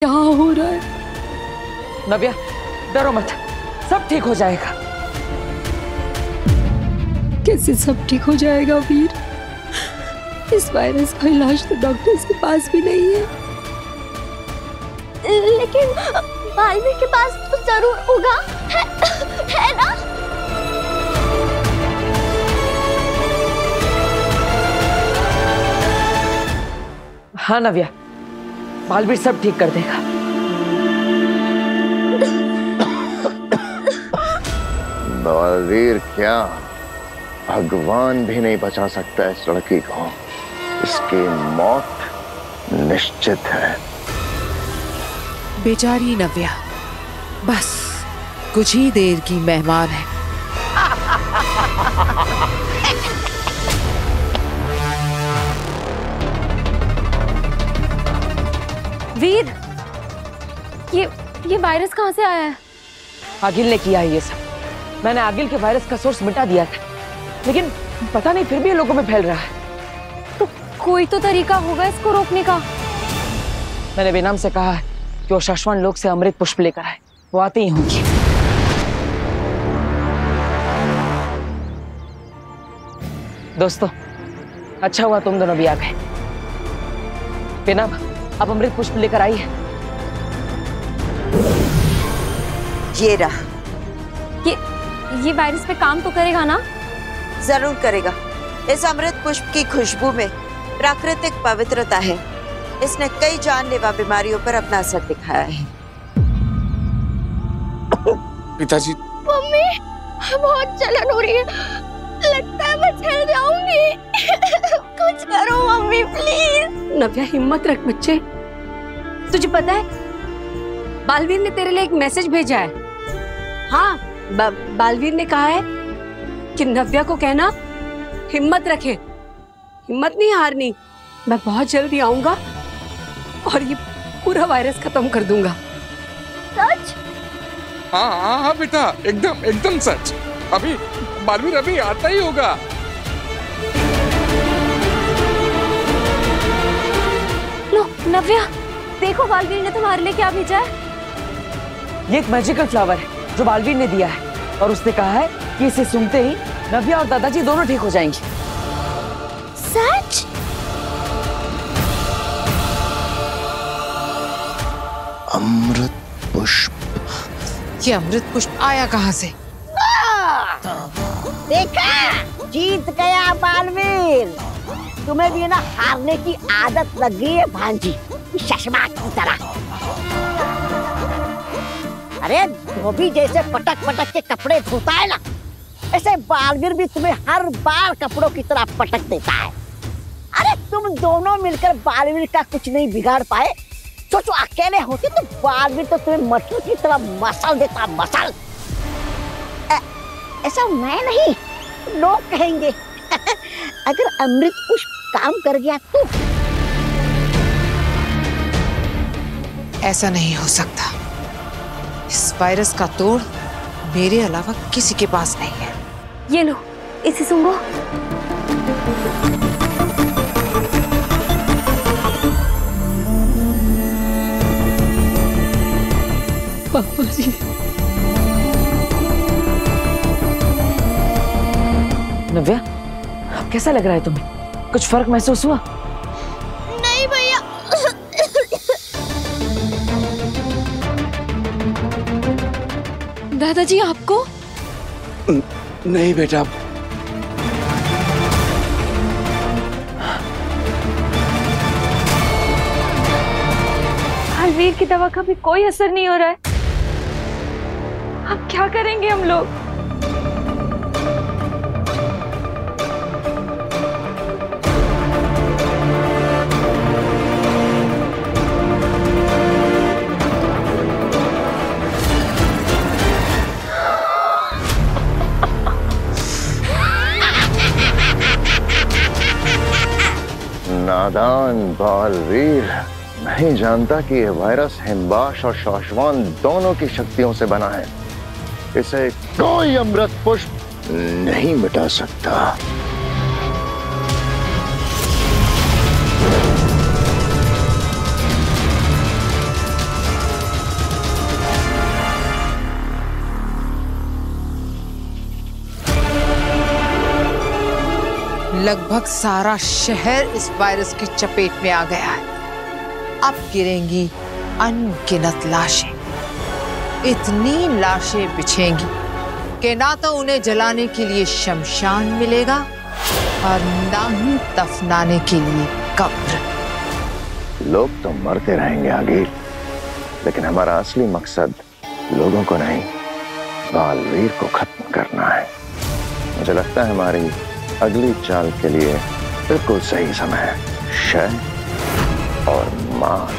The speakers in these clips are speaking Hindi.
क्या हो रहा है? नव्या, डरो मत, सब ठीक हो जाएगा। कैसे सब ठीक हो जाएगा वीर? इस वायरस का इलाज तो डॉक्टर्स के पास भी नहीं है। लेकिन बालवीर के पास तो जरूर होगा, है ना? हाँ नव्या, बालवीर सब ठीक कर देगा। बालवीर क्या, भगवान भी नहीं बचा सकता इस लड़की को। इसकी मौत निश्चित है। बेचारी नव्या बस कुछ ही देर की मेहमान है। वीर, ये वायरस कहाँ से आया है? आगिल ने किया है ये सब। मैंने आगिल के वायरस का सोर्स मिटा दिया था, लेकिन पता नहीं फिर भी लोगों में फैल रहा है। तो कोई तो तरीका होगा इसको रोकने का। मैंने बेनाम से कहा है कि वो शाश्वत लोक से अमृत पुष्प लेकर आए, वो आते ही होंगी। दोस्तों, अच्छा हुआ तुम दोनों भी आ गए। बेनाम, अब अमृत पुष्प लेकर आई है। ये रहा। ये वायरस पे काम तो करेगा ना? जरूर करेगा। इस अमृत पुष्प की खुशबू में प्राकृतिक पवित्रता है। इसने कई जानलेवा बीमारियों पर अपना असर दिखाया है। पिताजी। मम्मी, बहुत जलन हो रही है, लगता है मैं जल जाऊंगी। कुछ करो मम्मी प्लीज। नव्या हिम्मत रख बच्चे। तुझे पता है बालवीर ने तेरे लिए एक मैसेज भेजा है। हाँ, बालवीर ने कहा है कि नव्या को कहना हिम्मत रखे, हिम्मत नहीं हारनी। मैं बहुत जल्दी आऊंगा और ये पूरा वायरस खत्म कर दूंगा। सच? हाँ हाँ हाँ बेटा, एकदम एकदम सच। अभी बालवीर अभी आता ही होगा। लो नव्या, देखो बालवीर ने तुम्हारे लिए क्या भेजा है। ये एक मैजिकल फ्लावर है जो बालवीर ने दिया है, और उसने कहा है कि इसे सूंघते ही नव्या और दादाजी दोनों ठीक हो जाएंगे। सच? अमृत पुष्प। ये अमृत पुष्प आया कहाँ से? देखा, जीत गया बालवीर। तुम्हें भी ना हारने की आदत लग गई है भांजी, शशमाक की तरह। अरे धोबी जैसे पटक पटक के कपड़े धोता है ना, ऐसे बालवीर भी तुम्हें हर बार कपड़ों की तरह पटक देता है। अरे तुम दोनों मिलकर बालवीर का कुछ नहीं बिगाड़ पाए। सोचो अकेले होते तो बालवीर तो तुम्हें मटर की तरह मसल देता, मसल। ऐसा मैं नहीं, लोग कहेंगे। अगर अमृत पुष्प काम कर गया तो। ऐसा नहीं हो सकता। इस वायरस का तोड़ मेरे अलावा किसी के पास नहीं है। ये लो, इसे सूंघो। पापा जी, नव्या, अब कैसा लग रहा है तुम्हें? कुछ फर्क महसूस हुआ? नहीं भैया। दादाजी आपको? नहीं बेटा। बालवीर की दवा का भी कोई असर नहीं हो रहा है। अब क्या करेंगे हम लोग? नादान बालवीर नहीं जानता कि यह वायरस हिमबाश और शाश्वान दोनों की शक्तियों से बना है। इसे कोई अमृत पुष्प नहीं मिटा सकता। लगभग सारा शहर इस वायरस की चपेट में आ गया है। अब गिरेंगी अनगिनत लाशें, इतनी लाशें बिछेंगी कि ना तो उन्हें जलाने के लिए शमशान मिलेगा और ना ही दफनाने के लिए कब्र। लोग तो मरते रहेंगे आगे, लेकिन हमारा असली मकसद लोगों को नहीं, बालवीर को खत्म करना है। मुझे लगता है हमारी अगली चाल के लिए बिल्कुल सही समय है। शय और मात।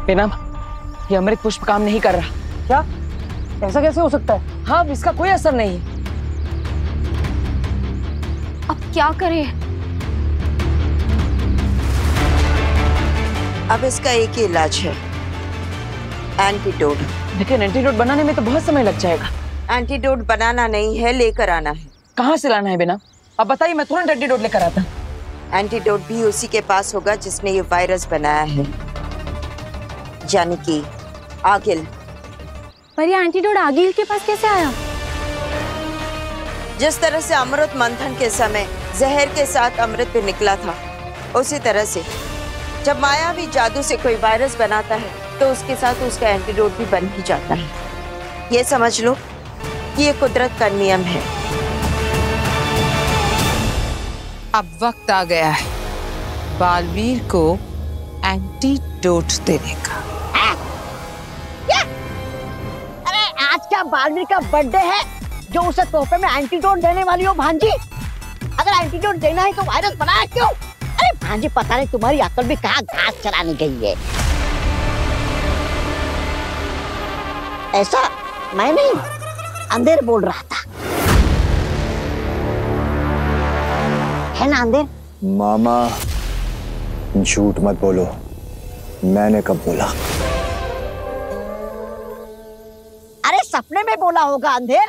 बेनाम, ये अमृत पुष्प काम नहीं कर रहा। क्या? ऐसा कैसे हो सकता है? हाँ, इसका कोई असर नहीं है। अब क्या करें? अब इसका एक ही इलाज है, एंटीडोट। लेकिन एंटीडोट बनाने में तो बहुत समय लग जाएगा। एंटीडोट बनाना नहीं है, लेकर आना है। कहाँ से लाना है बेनाम? अब बताइए, मैं तुरंत एंटीडोट लेकर आता। एंटीडोट भी उसी के पास होगा जिसने ये वायरस बनाया है, यानी कि आगिल। पर ये एंटीडोट आगिल के पास कैसे आया? जिस तरह से अमृत मंथन के समय जहर के साथ अमृत भी निकला था, उसी तरह से जब मायावी जादू से कोई वायरस बनाता है तो उसके साथ उसका एंटीडोट भी बन ही जाता है। ये समझ लो कि ये कुदरत का नियम है। अब वक्त आ गया है बालवीर को एंटीडोट देने का। अरे आज क्या बालवीर का बर्थडे है जो उसे तोहफे में एंटीडोट देने वाली हो भांजी? अगर एंटीडोट देना है तो वायरस बनाया क्यों? अरे भांजी, पता नहीं तुम्हारी अकल भी कहाँ घास चराने गई है। ऐसा मैं नहीं, अंधेर बोल रहा था, है ना अंधेर? मामा झूठ मत बोलो, मैंने कब बोला? अरे सपने में बोला होगा अंधेर,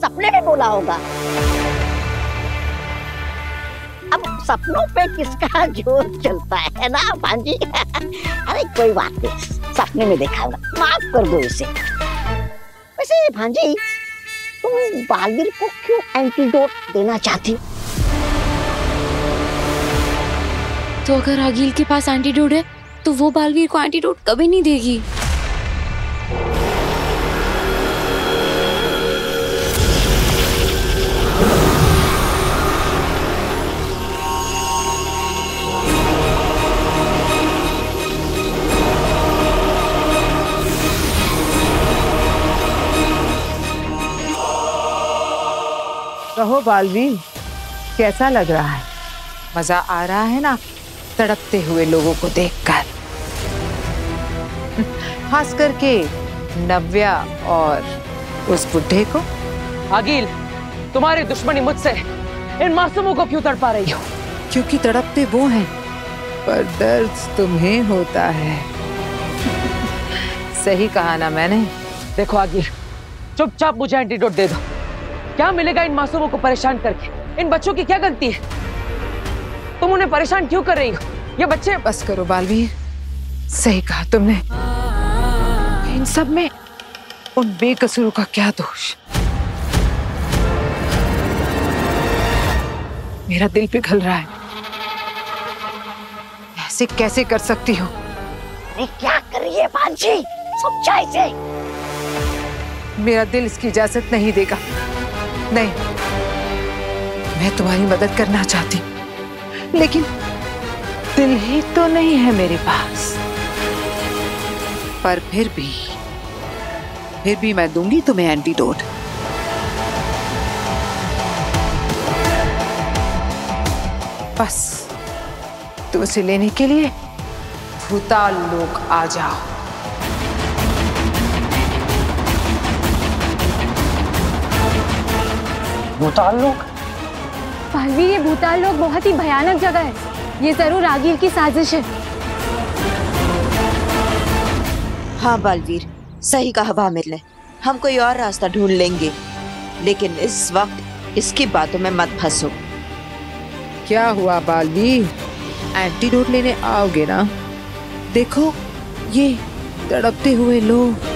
सपने में बोला होगा। अब सपनों पे किसका जोर चलता है ना भांजी? अरे कोई बात नहीं, सपने में देखा होगा, माफ कर दो इसे। वैसे भांजी, तुम बालवीर को क्यों एंटीडोट देना चाहती हो? तो अगर आगिल के पास एंटीडोट है तो वो बालवीर को एंटीडोट कभी नहीं देगी। कहो बालवीर, कैसा लग रहा है? मजा आ रहा है ना तड़पते हुए लोगों को देखकर? खास करके नव्या और उस बुढ़े को। आगिल, तुम्हारी दुश्मनी मुझसे, इन मासूमों को क्यों तड़पा रही हो? क्योंकि तड़पते वो हैं, पर दर्द तुम्हें होता है। सही कहा ना मैंने? देखो आगिल, चुपचाप मुझे एंटीडोट दे दो। क्या मिलेगा इन मासूमों को परेशान करके? इन बच्चों की क्या गलती है? तुम उन्हें परेशान क्यों कर रही हो? ये बच्चे। बस करो बालवीर, सही कहा तुमने। इन सब में उन बेकसूरों का क्या दोष? मेरा दिल पिघल रहा है। ऐसे कैसे कर सकती हो? अरे क्या कर रही है भांजी? समझा इसे। मेरा दिल इसकी इजाजत नहीं देगा। नहीं, मैं तुम्हारी मदद करना चाहती, लेकिन दिल ही तो नहीं है मेरे पास। पर फिर भी मैं दूंगी तुम्हें एंटीडोट। बस तुम उसे लेने के लिए भूताल लोग आ जाओ। भूताल लोग? बालवीर, ये भूताल लोग बहुत ही भयानक जगह है। ये जरूर आगिल की साजिश है। हाँ बालवीर, सही कहा वामिर ने। हम कोई और रास्ता ढूंढ लेंगे, लेकिन इस वक्त इसकी बातों में मत फंसो। क्या हुआ बालवीर? एंटीडोट लेने आओगे ना? देखो ये तड़पते हुए लोग।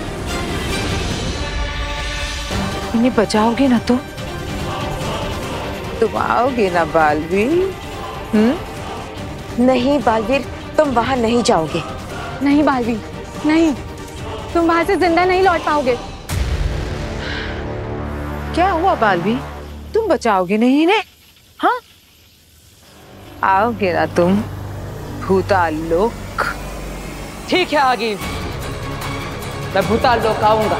इन्हें बचाओगे ना तो तुम आओगे ना बालवीर? नहीं बालवीर, तुम वहां नहीं जाओगे। नहीं बालवीर, नहीं, तुम वहां से जिंदा नहीं लौट पाओगे। क्या हुआ बालवीर, तुम बचाओगे नहीं इन्हें? हाँ, आओगे ना तुम भूताल लोक? ठीक है आगे, मैं भूताल लोक आऊंगा।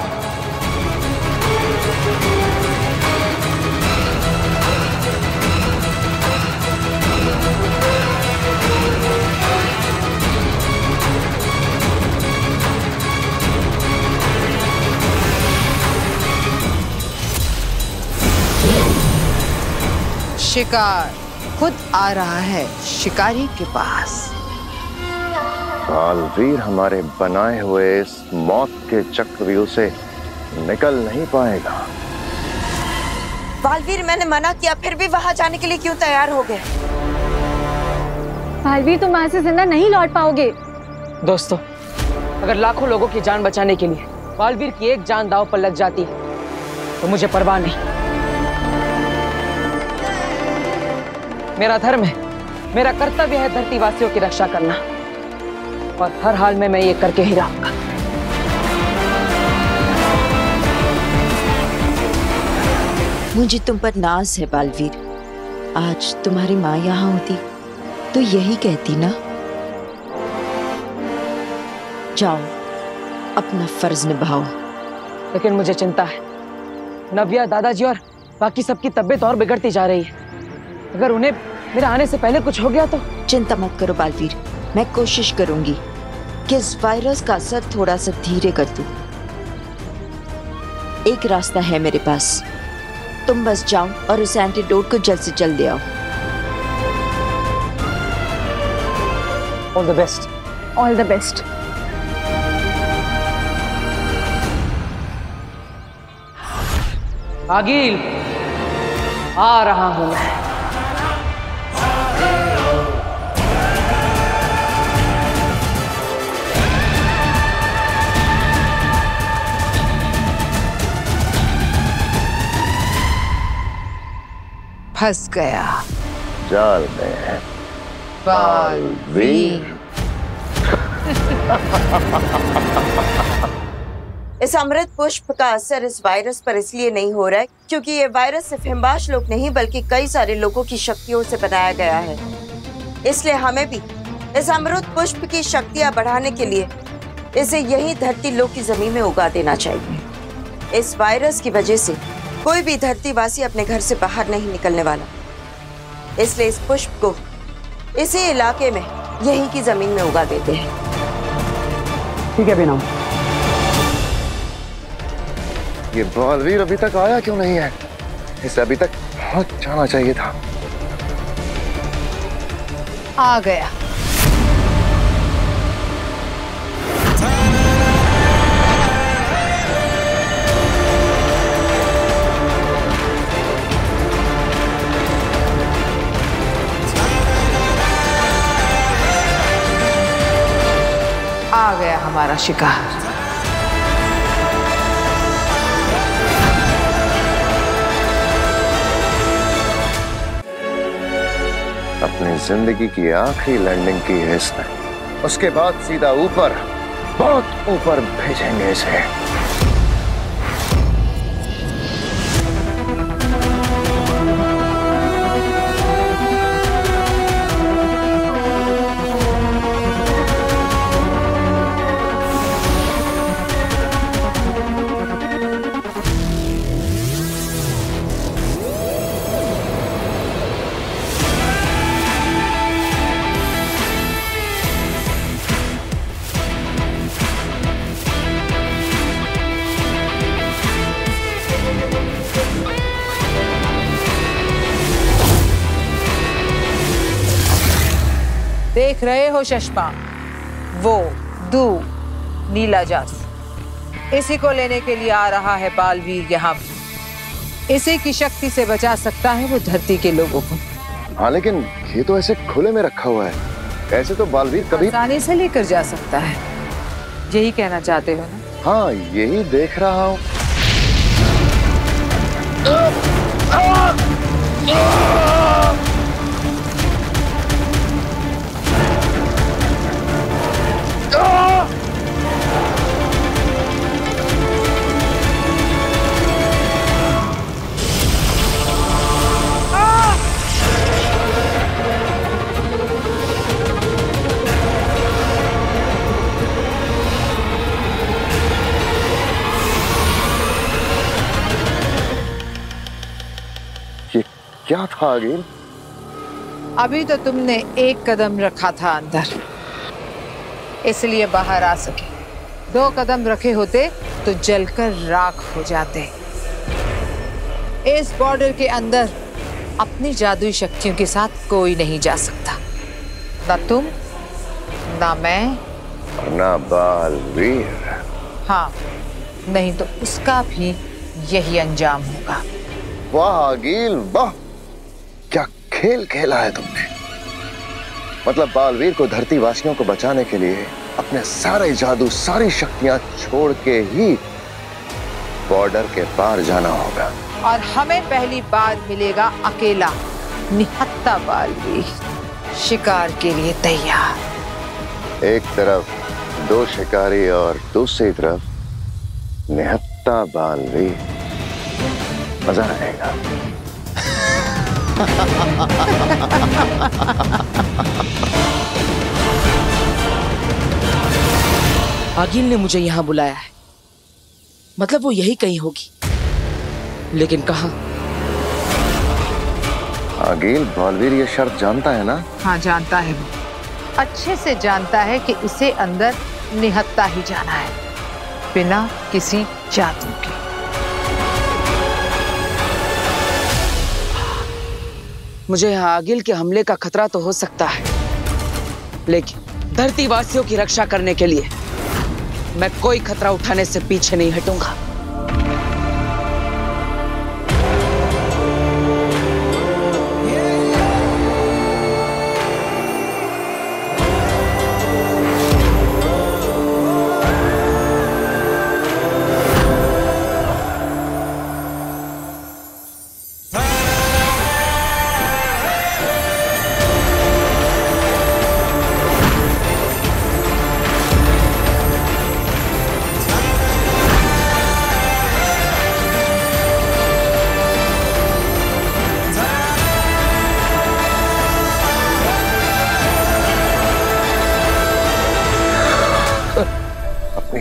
शिकार खुद आ रहा है शिकारी के पास। बालवीर हमारे बनाए हुए इस मौत के चक्रव्यूह से निकल नहीं पाएगा। बालवीर, मैंने मना किया फिर भी वहां जाने के लिए क्यों तैयार हो गए? बालवीर, तुम वहां से जिंदा नहीं लौट पाओगे। दोस्तों, अगर लाखों लोगों की जान बचाने के लिए बालवीर की एक जान दांव पर लग जाती तो मुझे परवाह नहीं। मेरा धर्म है, मेरा कर्तव्य है धरतीवासियों की रक्षा करना, और हर हाल में मैं ये करके ही रहूंगा। मुझे तुम पर नाज है बालवीर। आज तुम्हारी माँ यहाँ होती तो यही कहती ना। जाओ, अपना फर्ज निभाओ। लेकिन मुझे चिंता है, नव्या, दादाजी और बाकी सबकी तबीयत और बिगड़ती जा रही है। अगर उन्हें मेरे आने से पहले कुछ हो गया तो? चिंता मत करो बालवीर, मैं कोशिश करूंगी कि इस वायरस का असर थोड़ा सा धीरे कर दूं। एक रास्ता है मेरे पास, तुम बस जाओ और उस एंटीडोट को जल्द से जल्द ले आओ। All the best. All the best. आगिल, आ रहा हूं मैं। फंस गया जाल में बालवीर। इस अमृत पुष्प का असर इस वायरस पर इसलिए नहीं हो रहा है क्योंकि ये वायरस सिर्फ हिमबाश लोग नहीं बल्कि कई सारे लोगों की शक्तियों से बनाया गया है। इसलिए हमें भी इस अमृत पुष्प की शक्तियां बढ़ाने के लिए इसे यही धरती लोक की जमीन में उगा देना चाहिए। इस वायरस की वजह से कोई भी धरतीवासी अपने घर से बाहर नहीं निकलने वाला, इसलिए इस पुष्प को इसी इलाके में यहीं की जमीन में उगा देते हैं। ठीक है बीना। ये बालवीर अभी तक आया क्यों नहीं है? इसे अभी तक पहुंच जाना चाहिए था। आ गया। आ गया हमारा शिकार। अपनी जिंदगी की आखिरी लैंडिंग की है इसने, उसके बाद सीधा ऊपर, बहुत ऊपर भेजेंगे इसे। देख रहे हो चश्मा, वो दू नीला जास, इसी को लेने के लिए आ रहा है बालवीर यहाँ। इसी की शक्ति से बचा सकता है वो धरती के लोगों को। हाँ, लेकिन ये तो ऐसे खुले में रखा हुआ है, ऐसे तो बालवीर कभी आसानी से लेकर जा सकता है। यही कहना चाहते हो ना? हाँ, यही देख रहा हूँ। क्या था आगिल? अभी तो तुमने एक कदम रखा था अंदर, इसलिए बाहर आ सके। 2 कदम रखे होते तो जलकर राख हो जाते। इस बॉर्डर के अंदर अपनी जादुई शक्तियों के साथ कोई नहीं जा सकता, ना तुम, ना मैं, ना बालवीर। हाँ, नहीं तो उसका भी यही अंजाम होगा। वाह आगिल वाह, क्या खेल खेला है तुमने। मतलब बालवीर को धरती वासियों को बचाने के लिए अपने सारे जादू, सारी शक्तियां छोड़ के ही बॉर्डर के पार जाना होगा। और हमें पहली बार मिलेगा अकेला निहत्था बालवीर, शिकार के लिए तैयार। एक तरफ 2 शिकारी और दूसरी तरफ निहत्था बालवीर, मजा आएगा। आगिल ने मुझे यहाँ बुलाया है, मतलब वो यही कहीं होगी, लेकिन कहाँ? आगिल, बालवीर ये शर्त जानता है ना? हाँ जानता है, वो अच्छे से जानता है कि इसे अंदर निहत्था ही जाना है, बिना किसी जादू के। मुझे यहाँ आगिल के हमले का खतरा तो हो सकता है, लेकिन धरती वासियों की रक्षा करने के लिए मैं कोई खतरा उठाने से पीछे नहीं हटूंगा।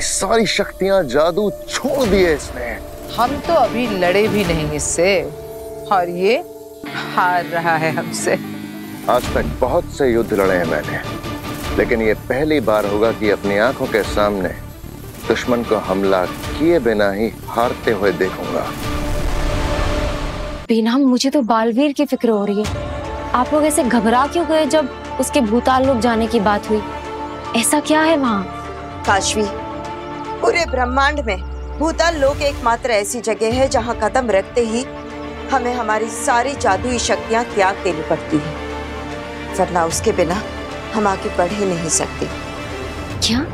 सारी शक्तियां, जादू छोड़ दिए इसने। हम तो अभी लड़े भी नहीं इससे, और ये हार रहा है हमसे। आज तक बहुत से युद्ध लड़े हैं मैंने, लेकिन ये पहली बार होगा कि अपनी आंखों के सामने दुश्मन को हमला किए बिना ही हारते हुए देखूंगा। बीना, मुझे तो बालवीर की फिक्र हो रही है। आप लोग ऐसे घबरा क्यों गए जब उसके भूताल लोक जाने की बात हुई? ऐसा क्या है वहाँ? काशवी, पूरे ब्रह्मांड में भूताल लोक एकमात्र ऐसी जगह है जहाँ कदम रखते ही हमें हमारी सारी जादुई शक्तियाँ त्याग देनी पड़ती है, वरना उसके बिना हम आगे बढ़ ही नहीं सकते। क्या?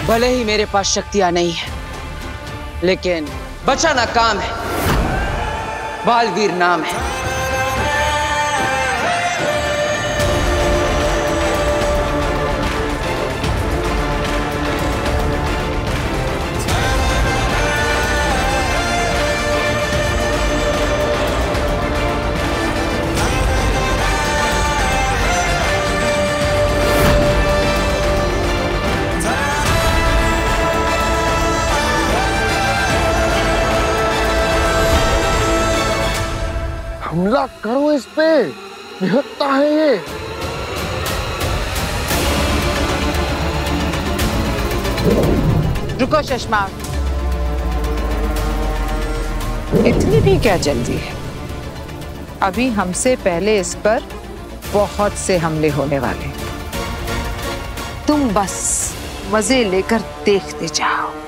भले ही मेरे पास शक्तियां नहीं है, लेकिन बचाना काम है, बालवीर नाम है। हमला करो इस पे, निहत्था है ये। रुको चश्मा, इतनी भी क्या जल्दी है? अभी हमसे पहले इस पर बहुत से हमले होने वाले। तुम बस मजे लेकर देखते जाओ।